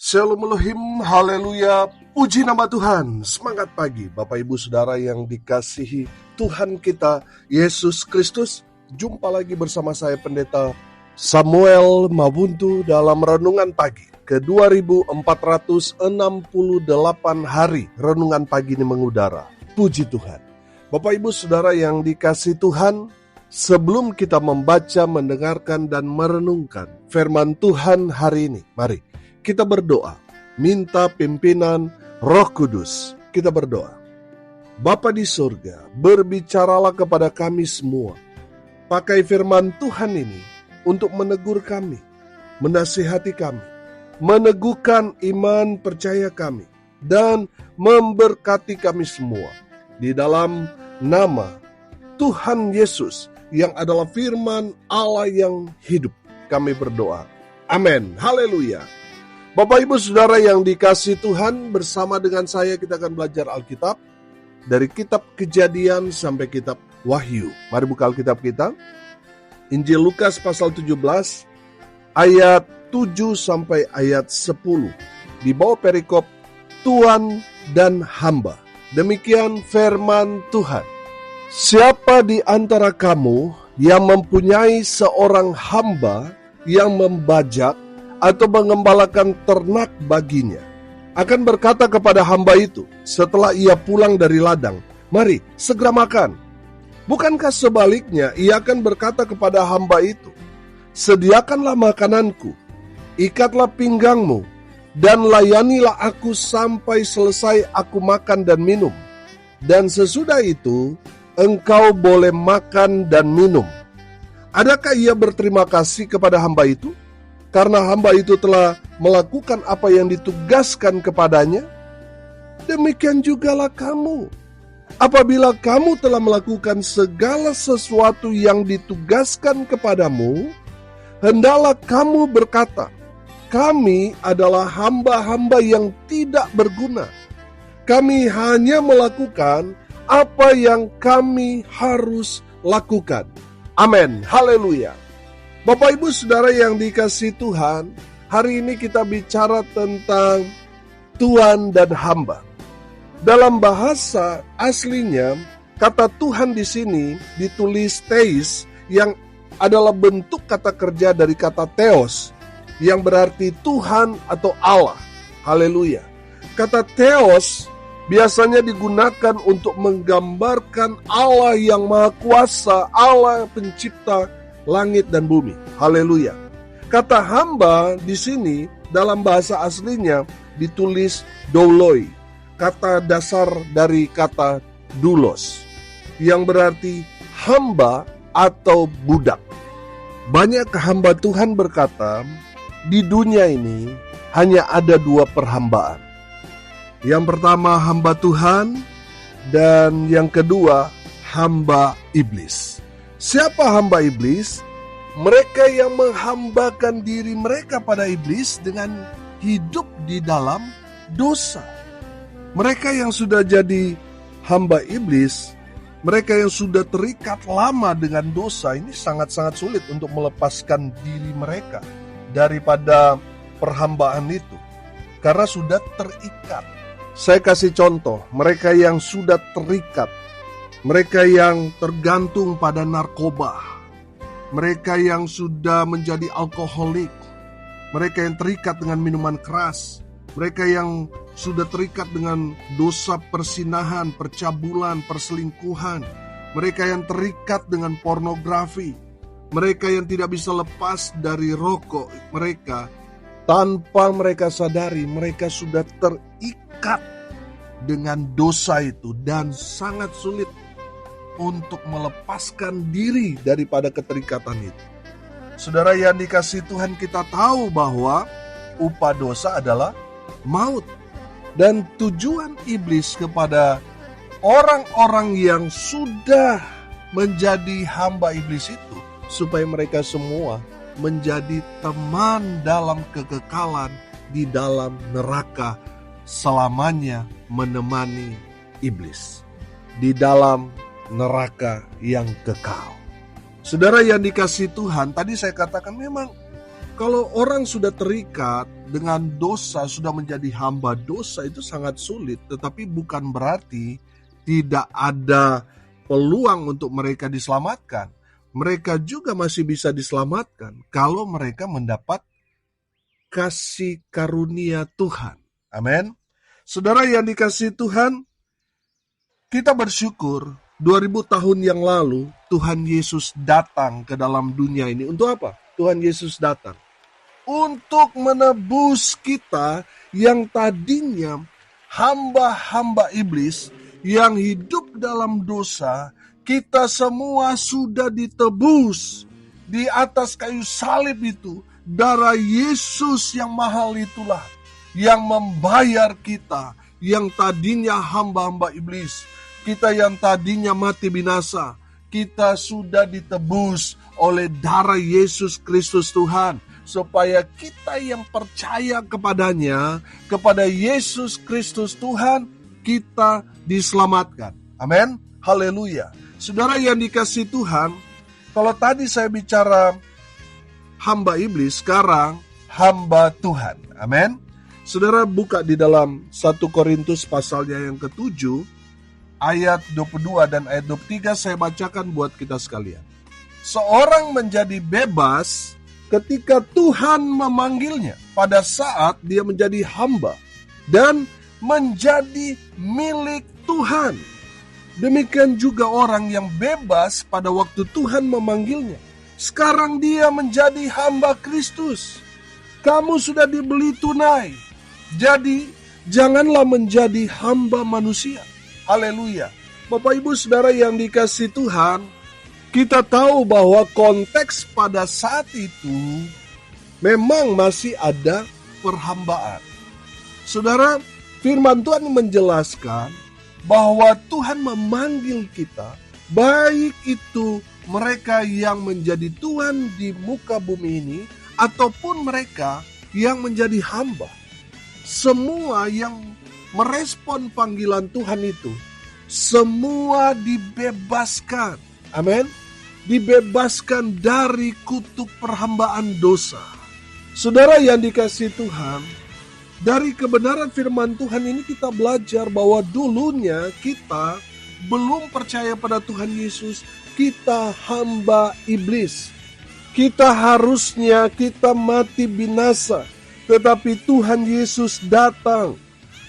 Shalom Elohim, haleluya, puji nama Tuhan. Semangat pagi Bapak Ibu Saudara yang dikasihi Tuhan kita Yesus Kristus. Jumpa lagi bersama saya Pendeta Samuel Mabuntu dalam Renungan Pagi ke 2468 hari Renungan Pagi ini mengudara. Puji Tuhan. Bapak Ibu Saudara yang dikasihi Tuhan, sebelum kita membaca, mendengarkan, dan merenungkan firman Tuhan hari ini, mari kita berdoa, minta pimpinan Roh Kudus. Kita berdoa. Bapa di surga, berbicaralah kepada kami semua. Pakai firman Tuhan ini untuk menegur kami, menasihati kami, meneguhkan iman percaya kami, dan memberkati kami semua. Di dalam nama Tuhan Yesus yang adalah firman Allah yang hidup, kami berdoa. Amin. Haleluya. Bapak Ibu Saudara yang dikasihi Tuhan, bersama dengan saya kita akan belajar Alkitab dari kitab Kejadian sampai kitab Wahyu. Mari buka Alkitab kita. Injil Lukas pasal 17 ayat 7 sampai ayat 10. Di bawah perikop Tuan dan hamba. Demikian firman Tuhan. Siapa di antara kamu yang mempunyai seorang hamba yang membajak atau mengembalakan ternak baginya, akan berkata kepada hamba itu setelah ia pulang dari ladang, mari segera makan. Bukankah sebaliknya ia akan berkata kepada hamba itu, sediakanlah makananku, ikatlah pinggangmu, dan layanilah aku sampai selesai aku makan dan minum. Dan sesudah itu engkau boleh makan dan minum. Adakah ia berterima kasih kepada hamba itu? Karena hamba itu telah melakukan apa yang ditugaskan kepadanya, demikian jugalah kamu. Apabila kamu telah melakukan segala sesuatu yang ditugaskan kepadamu, hendaklah kamu berkata, kami adalah hamba-hamba yang tidak berguna. Kami hanya melakukan apa yang kami harus lakukan. Amin. Haleluya. Bapak Ibu Saudara yang dikasihi Tuhan, hari ini kita bicara tentang Tuan dan hamba. Dalam bahasa aslinya, kata Tuhan di sini ditulis theis, yang adalah bentuk kata kerja dari kata theos, yang berarti Tuhan atau Allah. Haleluya. Kata theos biasanya digunakan untuk menggambarkan Allah yang Maha Kuasa, Allah pencipta langit dan bumi. Haleluya. Kata hamba di sini dalam bahasa aslinya ditulis douloi, kata dasar dari kata doulos, yang berarti hamba atau budak. Banyak hamba Tuhan berkata, di dunia ini hanya ada dua perhambaan. Yang pertama hamba Tuhan, dan yang kedua hamba iblis. Siapa hamba iblis? Mereka yang menghambakan diri mereka pada iblis dengan hidup di dalam dosa. Mereka yang sudah jadi hamba iblis, mereka yang sudah terikat lama dengan dosa, ini sangat-sangat sulit untuk melepaskan diri mereka daripada perhambaan itu, karena sudah terikat. Saya kasih contoh, mereka yang sudah terikat, mereka yang tergantung pada narkoba, mereka yang sudah menjadi alkoholik, mereka yang terikat dengan minuman keras, mereka yang sudah terikat dengan dosa persinahan, percabulan, perselingkuhan, mereka yang terikat dengan pornografi, mereka yang tidak bisa lepas dari rokok, mereka tanpa mereka sadari mereka sudah terikat dengan dosa itu dan sangat sulit untuk melepaskan diri daripada keterikatan itu. Saudara yang dikasihi Tuhan, kita tahu bahwa upah dosa adalah maut. Dan tujuan iblis kepada orang-orang yang sudah menjadi hamba iblis itu, supaya mereka semua menjadi teman dalam kekekalan di dalam neraka, selamanya menemani iblis di dalam neraka yang kekal. Saudara yang dikasihi Tuhan, tadi saya katakan memang Kalau orang sudah terikat dengan dosa, sudah menjadi hamba dosa, itu sangat sulit. Tetapi bukan berarti tidak ada peluang untuk mereka diselamatkan. Mereka juga masih bisa diselamatkan kalau mereka mendapat kasih karunia Tuhan. Amin. Saudara yang dikasihi Tuhan, kita bersyukur 2000 tahun yang lalu Tuhan Yesus datang ke dalam dunia ini. Untuk apa? Tuhan Yesus datang untuk menebus kita yang tadinya hamba-hamba iblis yang hidup dalam dosa. Kita semua sudah ditebus di atas kayu salib itu. Darah Yesus yang mahal itulah yang membayar kita yang tadinya hamba-hamba iblis. Kita yang tadinya mati binasa, kita sudah ditebus oleh darah Yesus Kristus Tuhan. Supaya kita yang percaya kepadanya, kepada Yesus Kristus Tuhan, kita diselamatkan. Amin. Haleluya. Saudara yang dikasihi Tuhan, kalau tadi saya bicara hamba iblis, sekarang hamba Tuhan. Amin. Saudara buka di dalam 1 Korintus pasalnya yang ke-7, ayat 22 dan ayat 23, saya bacakan buat kita sekalian. Seorang menjadi bebas ketika Tuhan memanggilnya pada saat dia menjadi hamba dan menjadi milik Tuhan. Demikian juga orang yang bebas pada waktu Tuhan memanggilnya. Sekarang dia menjadi hamba Kristus. Kamu sudah dibeli tunai. Jadi janganlah menjadi hamba manusia. Haleluya. Bapak Ibu Saudara yang dikasihi Tuhan, kita tahu bahwa konteks pada saat itu memang masih ada perhambaan. Saudara, firman Tuhan menjelaskan bahwa Tuhan memanggil kita, baik itu mereka yang menjadi tuan di muka bumi ini, ataupun mereka yang menjadi hamba. Semua yang merespon panggilan Tuhan itu, semua dibebaskan. Amin. Dibebaskan dari kutuk perhambaan dosa. Saudara yang dikasihi Tuhan, dari kebenaran firman Tuhan ini kita belajar bahwa dulunya kita belum percaya pada Tuhan Yesus, kita hamba iblis. Kita harusnya kita mati binasa, tetapi Tuhan Yesus datang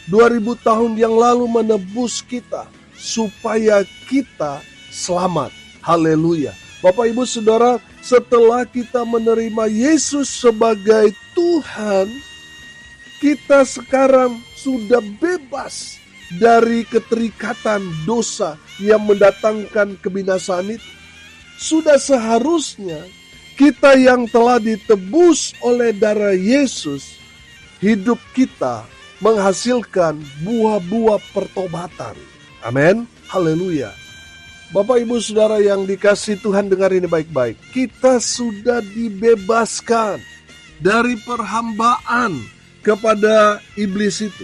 2000 tahun yang lalu menebus kita supaya kita selamat. Haleluya. Bapak Ibu Saudara, setelah kita menerima Yesus sebagai Tuhan, kita sekarang sudah bebas dari keterikatan dosa yang mendatangkan kebinasaan itu. Sudah seharusnya kita yang telah ditebus oleh darah Yesus, hidup kita menghasilkan buah-buah pertobatan. Amin. Haleluya. Bapak Ibu Saudara yang dikasihi Tuhan, dengar ini baik-baik. Kita sudah dibebaskan dari perhambaan kepada iblis itu.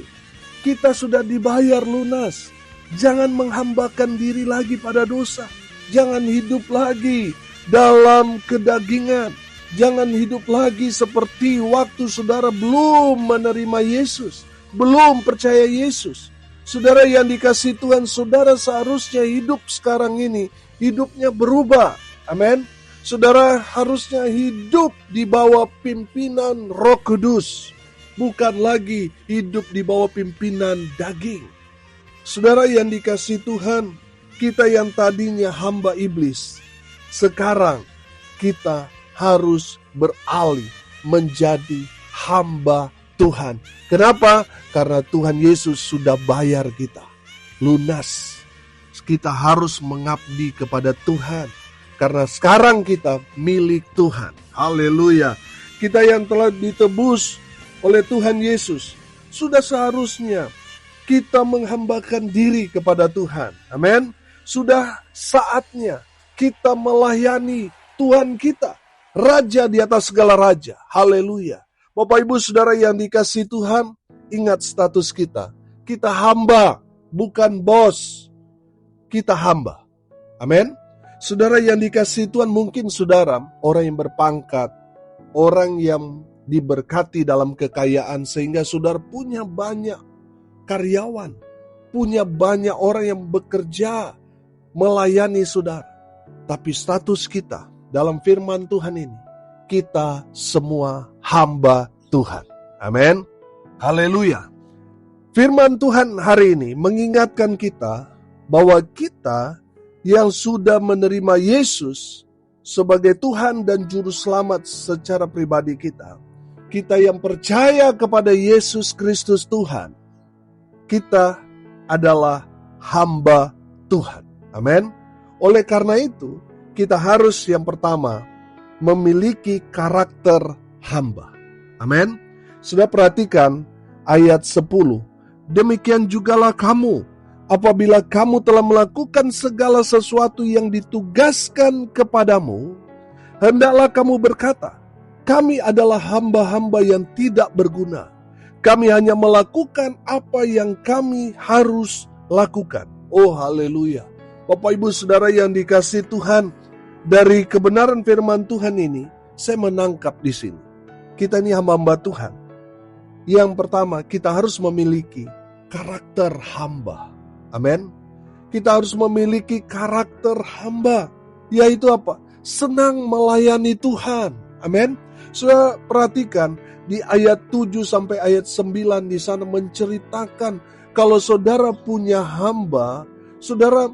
Kita sudah dibayar lunas. Jangan menghambakan diri lagi pada dosa. Jangan hidup lagi dalam kedagingan. Jangan hidup lagi seperti waktu saudara belum menerima Yesus, belum percaya Yesus. Saudara yang dikasihi Tuhan, saudara seharusnya hidup sekarang ini, hidupnya berubah. Amin. Saudara harusnya hidup di bawah pimpinan Roh Kudus, bukan lagi hidup di bawah pimpinan daging. Saudara yang dikasihi Tuhan, kita yang tadinya hamba iblis, sekarang kita harus beralih menjadi hamba Tuhan. Kenapa? Karena Tuhan Yesus sudah bayar kita lunas. Kita harus mengabdi kepada Tuhan, karena sekarang kita milik Tuhan. Haleluya. Kita yang telah ditebus oleh Tuhan Yesus, sudah seharusnya kita menghambakan diri kepada Tuhan. Amin. Sudah saatnya kita melayani Tuhan kita, Raja di atas segala raja. Haleluya. Bapak Ibu Saudara yang dikasihi Tuhan, ingat status kita. Kita hamba, bukan bos. Kita hamba. Amin. Saudara yang dikasihi Tuhan, mungkin saudara orang yang berpangkat, orang yang diberkati dalam kekayaan sehingga saudara punya banyak karyawan, punya banyak orang yang bekerja melayani saudara. Tapi status kita dalam firman Tuhan ini, kita semua hamba Tuhan. Amin. Haleluya. Firman Tuhan hari ini mengingatkan kita bahwa kita yang sudah menerima Yesus sebagai Tuhan dan Juru Selamat secara pribadi kita yang percaya kepada Yesus Kristus Tuhan, kita adalah hamba Tuhan. Amin. Oleh karena itu, kita harus yang pertama memiliki karakter hamba. Amin. Sudah perhatikan ayat 10. Demikian jugalah kamu, apabila kamu telah melakukan segala sesuatu yang ditugaskan kepadamu, hendaklah kamu berkata, kami adalah hamba-hamba yang tidak berguna. Kami hanya melakukan apa yang kami harus lakukan. Oh haleluya. Bapak ibu saudara yang dikasihi Tuhan, dari kebenaran firman Tuhan ini, saya menangkap di sini. Kita ini hamba-hamba Tuhan. Yang pertama, kita harus memiliki karakter hamba. Amin. Kita harus memiliki karakter hamba. Yaitu apa? Senang melayani Tuhan. Amin. Sudah perhatikan di ayat 7 sampai ayat 9 di sana menceritakan kalau saudara punya hamba, saudara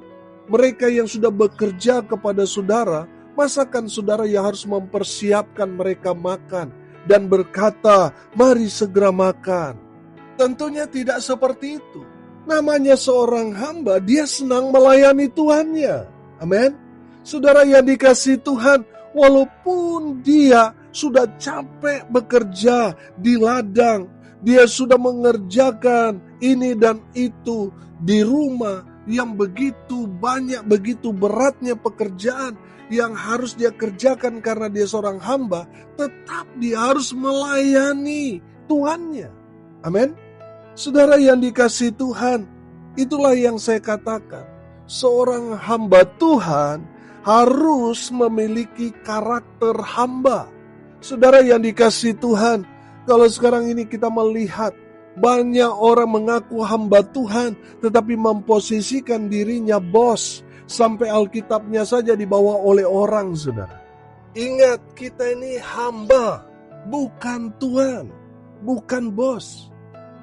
mereka yang sudah bekerja kepada saudara, masakan saudara yang harus mempersiapkan mereka makan dan berkata, mari segera makan. Tentunya tidak seperti itu. Namanya seorang hamba, dia senang melayani Tuhannya. Amin. Saudara yang dikasihi Tuhan, walaupun dia sudah capek bekerja di ladang, dia sudah mengerjakan ini dan itu di rumah yang begitu banyak, begitu beratnya pekerjaan yang harus dia kerjakan karena dia seorang hamba, tetap dia harus melayani Tuhannya. Amin. Saudara yang dikasihi Tuhan, itulah yang saya katakan. Seorang hamba Tuhan harus memiliki karakter hamba. Saudara yang dikasihi Tuhan, kalau sekarang ini kita melihat banyak orang mengaku hamba Tuhan, tetapi memposisikan dirinya bos. Sampai Alkitabnya saja dibawa oleh orang, saudara. Ingat, kita ini hamba, bukan Tuhan, bukan bos.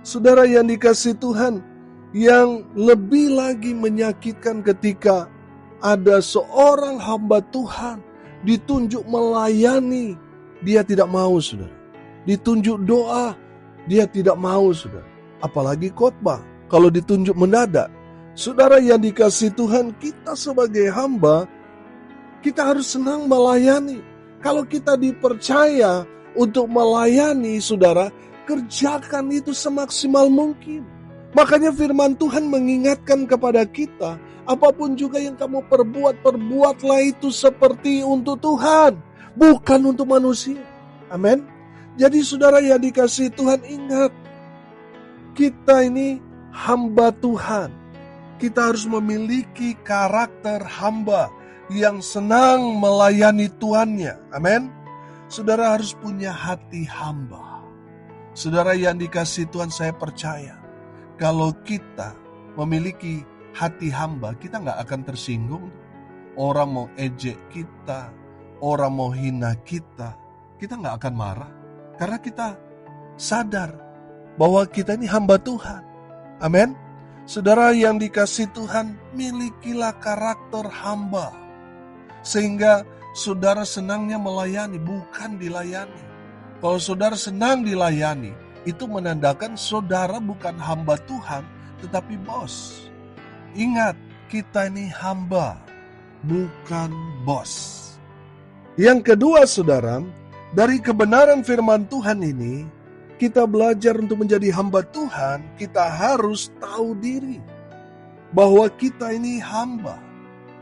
Saudara yang dikasihi Tuhan, yang lebih lagi menyakitkan ketika ada seorang hamba Tuhan ditunjuk melayani, dia tidak mau, saudara. Ditunjuk doa, dia tidak mau, saudara. Apalagi khotbah, kalau ditunjuk mendadak. Saudara yang dikasihi Tuhan, kita sebagai hamba, kita harus senang melayani. Kalau kita dipercaya untuk melayani, saudara, kerjakan itu semaksimal mungkin. Makanya firman Tuhan mengingatkan kepada kita, apapun juga yang kamu perbuat, perbuatlah itu seperti untuk Tuhan, bukan untuk manusia. Amin. Jadi saudara yang dikasihi Tuhan, ingat, kita ini hamba Tuhan. Kita harus memiliki karakter hamba yang senang melayani Tuhannya. Amin. Saudara harus punya hati hamba. Saudara yang dikasihi Tuhan, saya percaya kalau kita memiliki hati hamba, kita gak akan tersinggung. Orang mau ejek kita, orang mau hina kita gak akan marah. Karena kita sadar bahwa kita ini hamba Tuhan. Amin. Saudara yang dikasihi Tuhan, milikilah karakter hamba. Sehingga saudara senangnya melayani, bukan dilayani. Kalau saudara senang dilayani, itu menandakan saudara bukan hamba Tuhan, tetapi bos. Ingat, kita ini hamba, bukan bos. Yang kedua, saudara, dari kebenaran firman Tuhan ini, kita belajar untuk menjadi hamba Tuhan, kita harus tahu diri bahwa kita ini hamba.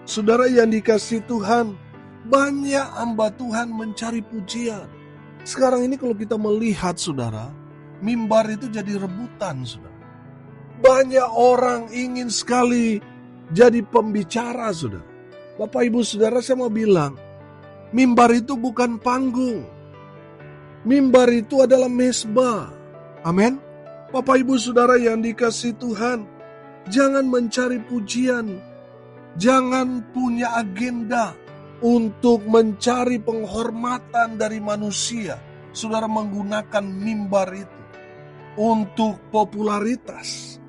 Saudara yang dikasihi Tuhan, banyak hamba Tuhan mencari pujian. Sekarang ini kalau kita melihat, saudara, mimbar itu jadi rebutan, saudara. Banyak orang ingin sekali jadi pembicara, saudara. Bapak ibu saudara, saya mau bilang, mimbar itu bukan panggung. Mimbar itu adalah mezbah. Amin. Bapak Ibu Saudara yang dikasihi Tuhan, jangan mencari pujian, jangan punya agenda untuk mencari penghormatan dari manusia. Saudara menggunakan mimbar itu untuk popularitas.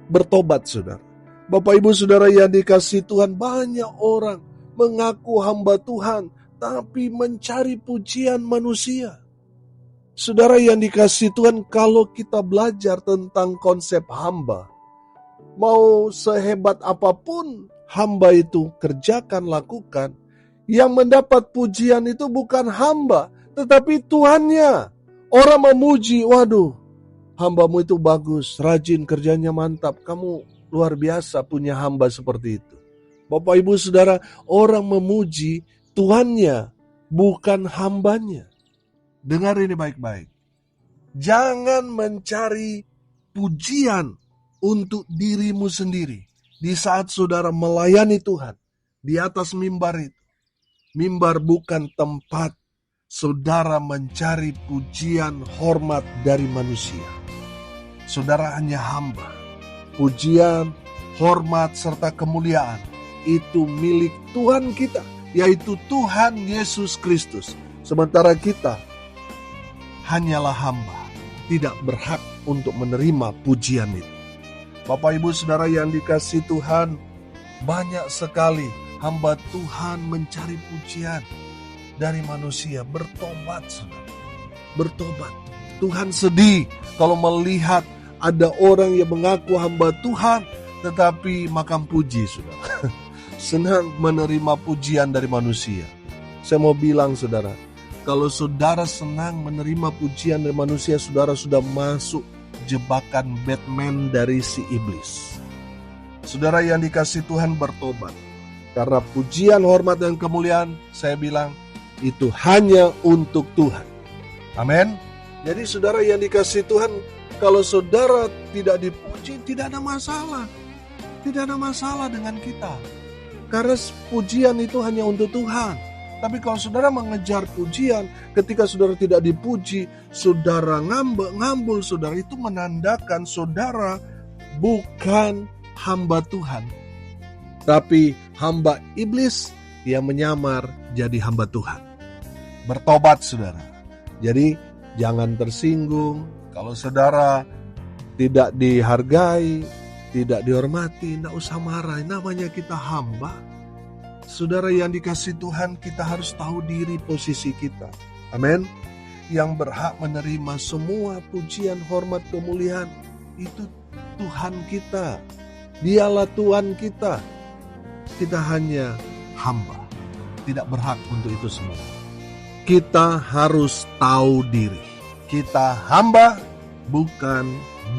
Bertobat saudara. Bapak Ibu Saudara yang dikasihi Tuhan, banyak orang mengaku hamba Tuhan tapi mencari pujian manusia. Saudara yang dikasihi Tuhan, kalau kita belajar tentang konsep hamba, mau sehebat apapun hamba itu kerjakan, lakukan, yang mendapat pujian itu bukan hamba, tetapi Tuhannya. Orang memuji, waduh, hambamu itu bagus, rajin, kerjanya mantap, kamu luar biasa punya hamba seperti itu. Bapak Ibu Saudara, orang memuji Tuhannya, bukan hambanya. Dengar ini baik-baik. Jangan mencari pujian untuk dirimu sendiri. Di saat saudara melayani Tuhan, di atas mimbar itu. Mimbar bukan tempat saudara mencari pujian hormat dari manusia. Saudara hanya hamba. Pujian, hormat, serta kemuliaan itu milik Tuhan kita, yaitu Tuhan Yesus Kristus. Sementara kita hanyalah hamba, tidak berhak untuk menerima pujian itu. Bapak Ibu Saudara yang dikasihi Tuhan, banyak sekali hamba Tuhan mencari pujian dari manusia. Bertobat saudara, bertobat. Tuhan sedih kalau melihat ada orang yang mengaku hamba Tuhan tetapi makan puji saudara. Senang menerima pujian dari manusia. Saya mau bilang saudara, kalau saudara senang menerima pujian dari manusia, saudara sudah masuk jebakan Batman dari si iblis. Saudara yang dikasihi Tuhan, bertobat. Karena pujian, hormat, dan kemuliaan, saya bilang, itu hanya untuk Tuhan. Amin. Jadi saudara yang dikasihi Tuhan, kalau saudara tidak dipuji, tidak ada masalah. Tidak ada masalah dengan kita. Karena pujian itu hanya untuk Tuhan. Tapi kalau saudara mengejar pujian, ketika saudara tidak dipuji, saudara ngambul, saudara itu menandakan saudara bukan hamba Tuhan, tapi hamba iblis yang menyamar jadi hamba Tuhan. Bertobat saudara. Jadi jangan tersinggung kalau saudara tidak dihargai, tidak dihormati, tidak usah marah. Namanya kita hamba. Saudara yang dikasihi Tuhan, kita harus tahu diri posisi kita. Amin. Yang berhak menerima semua pujian, hormat, kemuliaan itu Tuhan kita. Dialah Tuhan kita. Kita hanya hamba. Tidak berhak untuk itu semua. Kita harus tahu diri. Kita hamba, bukan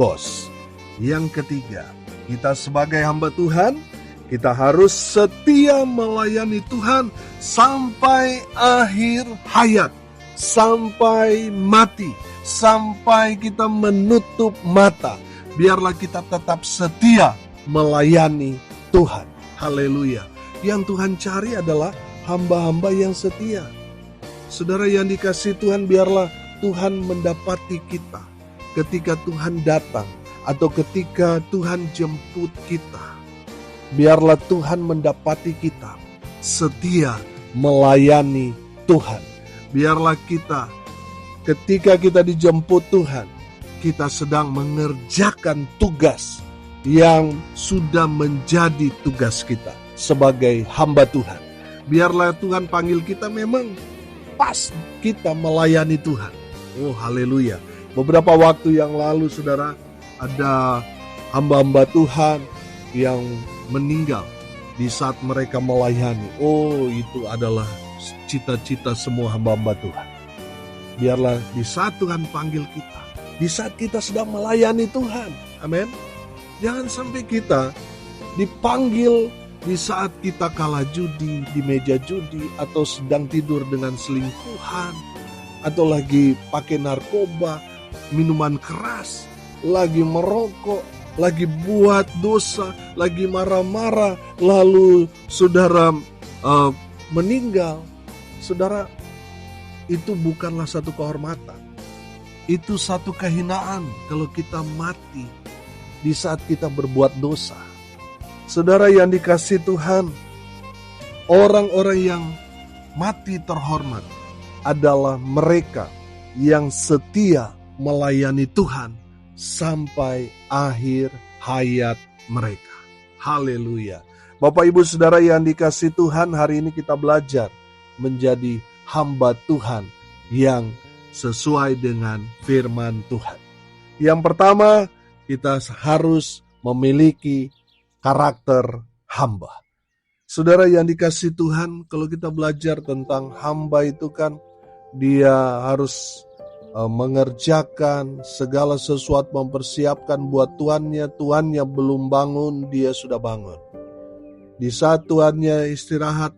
bos. Yang ketiga, kita sebagai hamba Tuhan, kita harus setia melayani Tuhan sampai akhir hayat, sampai mati, sampai kita menutup mata. Biarlah kita tetap setia melayani Tuhan. Haleluya. Yang Tuhan cari adalah hamba-hamba yang setia. Saudara yang dikasihi Tuhan, biarlah Tuhan mendapati kita ketika Tuhan datang atau ketika Tuhan jemput kita. Biarlah Tuhan mendapati kita setia melayani Tuhan. Biarlah kita ketika kita dijemput Tuhan, kita sedang mengerjakan tugas yang sudah menjadi tugas kita sebagai hamba Tuhan. Biarlah Tuhan panggil kita memang pas kita melayani Tuhan. Oh haleluya. Beberapa waktu yang lalu saudara, ada hamba-hamba Tuhan yang meninggal di saat mereka melayani. Oh, itu adalah cita-cita semua hamba-hamba Tuhan. Biarlah di saat Tuhan panggil kita, di saat kita sedang melayani Tuhan, amin. Jangan sampai kita dipanggil di saat kita kalah judi, di meja judi, atau sedang tidur dengan selingkuhan, atau lagi pakai narkoba, minuman keras, lagi merokok, lagi buat dosa, lagi marah-marah, lalu saudara meninggal. Saudara, itu bukanlah satu kehormatan. Itu satu kehinaan kalau kita mati di saat kita berbuat dosa. Saudara yang dikasihi Tuhan, orang-orang yang mati terhormat adalah mereka yang setia melayani Tuhan sampai akhir hayat mereka. Haleluya. Bapak Ibu Saudara yang dikasihi Tuhan, hari ini kita belajar menjadi hamba Tuhan yang sesuai dengan firman Tuhan. Yang pertama, kita harus memiliki karakter hamba. Saudara yang dikasihi Tuhan, kalau kita belajar tentang hamba itu kan dia harus mengerjakan segala sesuatu, mempersiapkan buat tuannya belum bangun, dia sudah bangun. Di saat tuannya istirahat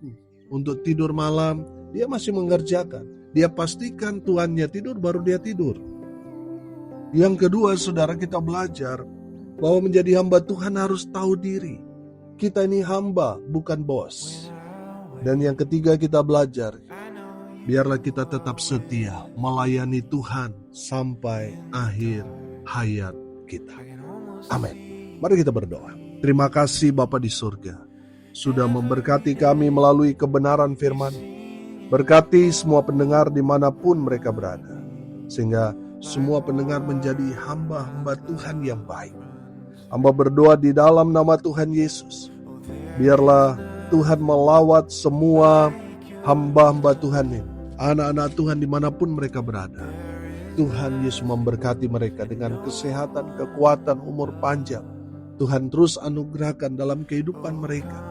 untuk tidur malam, dia masih mengerjakan. Dia pastikan tuannya tidur, baru dia tidur. Yang kedua, saudara, kita belajar bahwa menjadi hamba Tuhan harus tahu diri. Kita ini hamba, bukan bos. Dan yang ketiga, kita belajar, biarlah kita tetap setia melayani Tuhan sampai akhir hayat kita. Amin. Mari kita berdoa. Terima kasih Bapa di surga, sudah memberkati kami melalui kebenaran firman. Berkati semua pendengar dimanapun mereka berada, sehingga semua pendengar menjadi hamba-hamba Tuhan yang baik. Hamba berdoa di dalam nama Tuhan Yesus, biarlah Tuhan melawat semua hamba-hamba Tuhan ini, anak-anak Tuhan dimanapun mereka berada. Tuhan Yesus memberkati mereka dengan kesehatan, kekuatan, umur panjang. Tuhan terus anugerahkan dalam kehidupan mereka,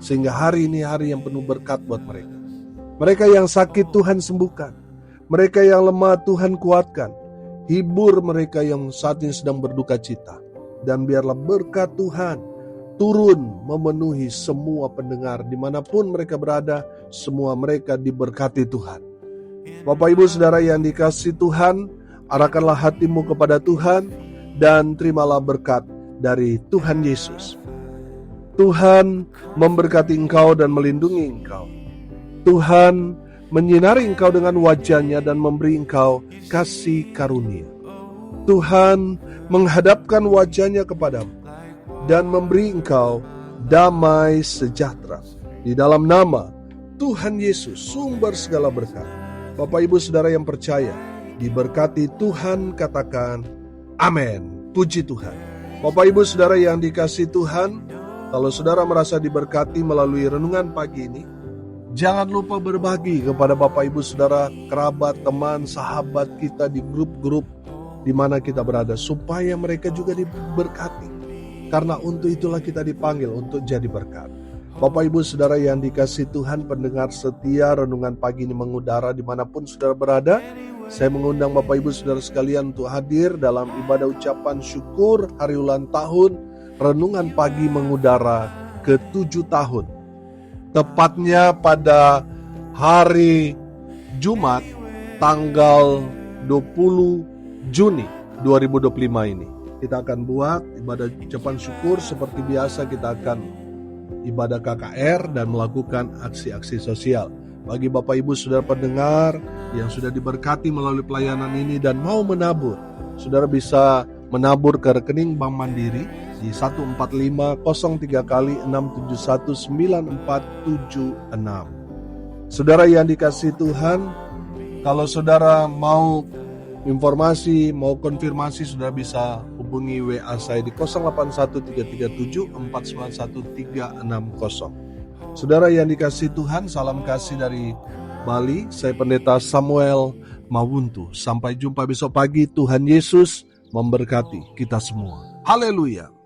sehingga hari ini hari yang penuh berkat buat mereka. Mereka yang sakit Tuhan sembuhkan, mereka yang lemah Tuhan kuatkan, hibur mereka yang saat ini sedang berduka cita. Dan biarlah berkat Tuhan turun memenuhi semua pendengar dimanapun mereka berada, semua mereka diberkati Tuhan. Bapak Ibu Saudara yang dikasihi Tuhan, arahkanlah hatimu kepada Tuhan dan terimalah berkat dari Tuhan Yesus. Tuhan memberkati engkau dan melindungi engkau. Tuhan menyinari engkau dengan wajah-Nya dan memberi engkau kasih karunia. Tuhan menghadapkan wajah-Nya kepadamu dan memberi engkau damai sejahtera. Di dalam nama Tuhan Yesus, sumber segala berkat. Bapak Ibu Saudara yang percaya, diberkati Tuhan, katakan amin. Puji Tuhan. Bapak Ibu Saudara yang dikasihi Tuhan, kalau saudara merasa diberkati melalui renungan pagi ini, jangan lupa berbagi kepada Bapak Ibu Saudara, kerabat, teman, sahabat kita di grup-grup di mana kita berada, supaya mereka juga diberkati. Karena untuk itulah kita dipanggil untuk jadi berkat. Bapak Ibu Saudara yang dikasihi Tuhan, pendengar setia renungan pagi ini mengudara dimanapun saudara berada. Saya mengundang Bapak Ibu Saudara sekalian untuk hadir dalam ibadah ucapan syukur hari ulang tahun renungan pagi mengudara ke-7 tahun. Tepatnya pada hari Jumat tanggal 20 Juni 2025 ini. Kita akan buat ibadah ucapan syukur seperti biasa. Kita akan ibadah KKR dan melakukan aksi-aksi sosial. Bagi Bapak Ibu Saudara pendengar yang sudah diberkati melalui pelayanan ini dan mau menabur, saudara bisa menabur ke rekening Bank Mandiri di 145-671-9476. Saudara yang dikasihi Tuhan, kalau saudara mau informasi, mau konfirmasi, saudara bisa hubungi WA saya di 081337491360. Saudara yang dikasihi Tuhan, salam kasih dari Bali. Saya Pendeta Samuel Mawuntu. Sampai jumpa besok pagi. Tuhan Yesus memberkati kita semua. Haleluya.